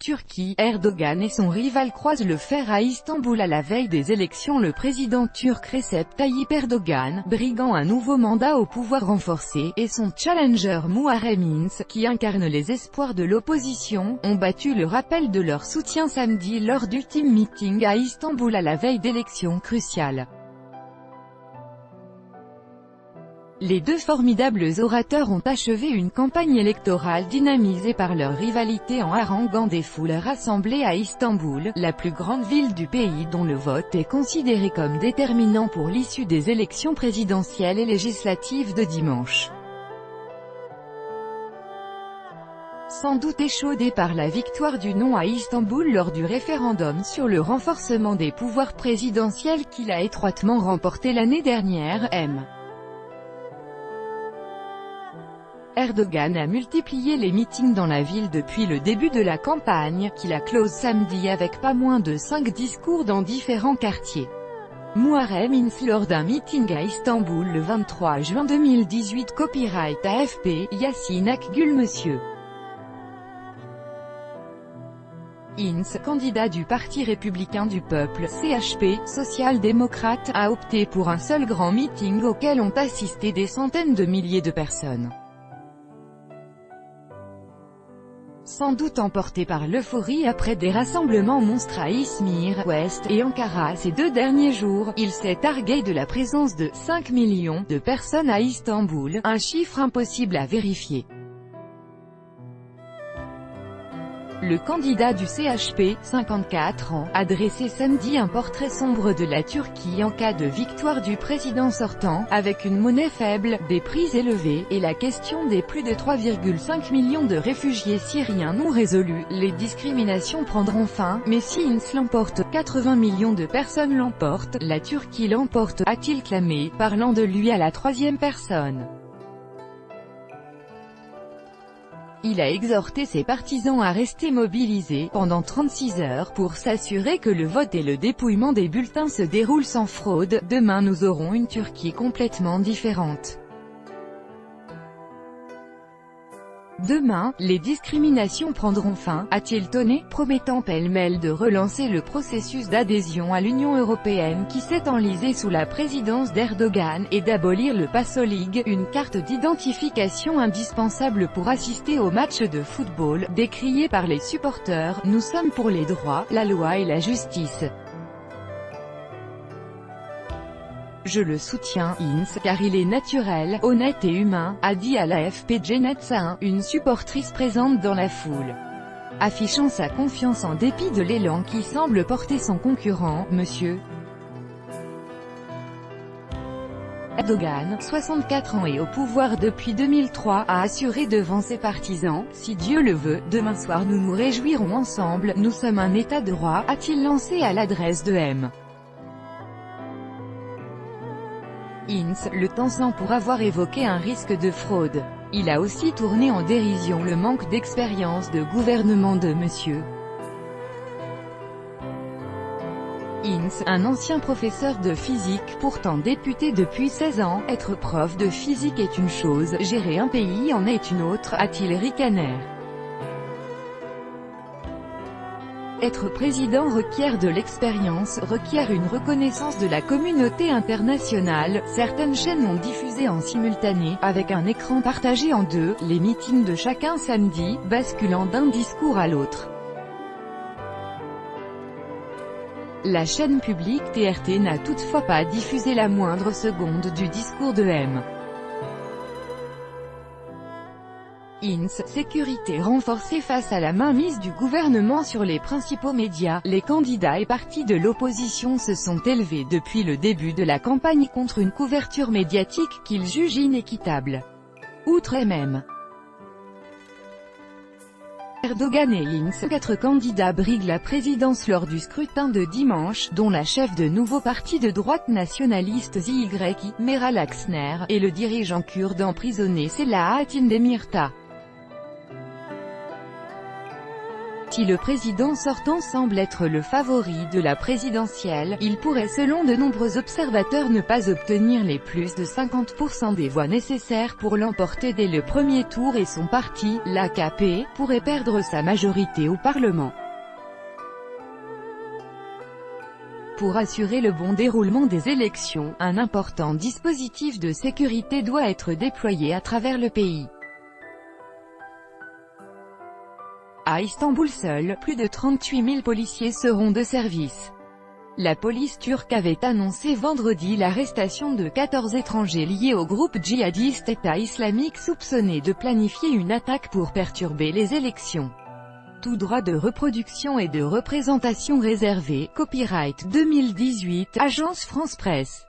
Turquie, Erdogan et son rival croisent le fer à Istanbul à la veille des élections. Le président turc Recep Tayyip Erdogan, briguant un nouveau mandat au pouvoir renforcé, et son challenger Muharrem İnce, qui incarne les espoirs de l'opposition, ont battu le rappel de leur soutien samedi lors d'ultime meeting à Istanbul à la veille d'élections cruciales. Les deux formidables orateurs ont achevé une campagne électorale dynamisée par leur rivalité en haranguant des foules rassemblées à Istanbul, la plus grande ville du pays dont le vote est considéré comme déterminant pour l'issue des élections présidentielles et législatives de dimanche. Sans doute échaudé par la victoire du non à Istanbul lors du référendum sur le renforcement des pouvoirs présidentiels qu'il a étroitement remporté l'année dernière, Erdogan a multiplié les meetings dans la ville depuis le début de la campagne, qu'il a close samedi avec pas moins de 5 discours dans différents quartiers. Muharrem İnce lors d'un meeting à Istanbul le 23 juin 2018. Copyright AFP, Yassine Akgül. Monsieur İnce, candidat du Parti républicain du peuple, CHP, social-démocrate, a opté pour un seul grand meeting auquel ont assisté des centaines de milliers de personnes. Sans doute emporté par l'euphorie après des rassemblements monstres à Izmir, Ouest, et Ankara ces 2 derniers jours, il s'est targué de la présence de 5 millions de personnes à Istanbul, un chiffre impossible à vérifier. Le candidat du CHP, 54 ans, a dressé samedi un portrait sombre de la Turquie en cas de victoire du président sortant, avec une monnaie faible, des prix élevés, et la question des plus de 3,5 millions de réfugiés syriens non résolus. Les discriminations prendront fin, mais si İnce l'emporte, 80 millions de personnes l'emportent, la Turquie l'emporte, a-t-il clamé, parlant de lui à la 3e personne. Il a exhorté ses partisans à rester mobilisés pendant 36 heures pour s'assurer que le vote et le dépouillement des bulletins se déroulent sans fraude. Demain nous aurons une Turquie complètement différente. Demain, les discriminations prendront fin, a-t-il tonné, promettant pêle-mêle de relancer le processus d'adhésion à l'Union européenne qui s'est enlisé sous la présidence d'Erdogan, et d'abolir le Passolig, une carte d'identification indispensable pour assister aux matchs de football, décrié par les supporters. Nous sommes pour les droits, la loi et la justice. Je le soutiens, İnce, car il est naturel, honnête et humain, a dit à l'AFP Cennet Sahin, une supportrice présente dans la foule. Affichant sa confiance en dépit de l'élan qui semble porter son concurrent, Monsieur Erdogan, 64 ans et au pouvoir depuis 2003, a assuré devant ses partisans, si Dieu le veut, demain soir nous nous réjouirons ensemble, nous sommes un État de droit, a-t-il lancé à l'adresse de İnce, le temps pour avoir évoqué un risque de fraude. Il a aussi tourné en dérision le manque d'expérience de gouvernement de Monsieur İnce, un ancien professeur de physique pourtant député depuis 16 ans. Être prof de physique est une chose, gérer un pays en est une autre, a-t-il ricané. Être président requiert de l'expérience, requiert une reconnaissance de la communauté internationale. Certaines chaînes ont diffusé en simultané, avec un écran partagé en deux, les meetings de chacun samedi, basculant d'un discours à l'autre. La chaîne publique TRT n'a toutefois pas diffusé la moindre seconde du discours de İnce, sécurité renforcée face à la mainmise du gouvernement sur les principaux médias. Les candidats et partis de l'opposition se sont élevés depuis le début de la campagne contre une couverture médiatique qu'ils jugent inéquitable. Outre Erdogan et İnce, 4 candidats briguent la présidence lors du scrutin de dimanche, dont la chef de nouveau parti de droite nationaliste ZY, Meral Akşener, et le dirigeant kurde emprisonné Selahattin Demirtas. Si le président sortant semble être le favori de la présidentielle, il pourrait selon de nombreux observateurs ne pas obtenir les plus de 50% des voix nécessaires pour l'emporter dès le premier tour et son parti, l'AKP, pourrait perdre sa majorité au Parlement. Pour assurer le bon déroulement des élections, un important dispositif de sécurité doit être déployé à travers le pays. À Istanbul seul, plus de 38 000 policiers seront de service. La police turque avait annoncé vendredi l'arrestation de 14 étrangers liés au groupe djihadiste État islamique soupçonné de planifier une attaque pour perturber les élections. Tout droit de reproduction et de représentation réservé, copyright 2018, Agence France Presse.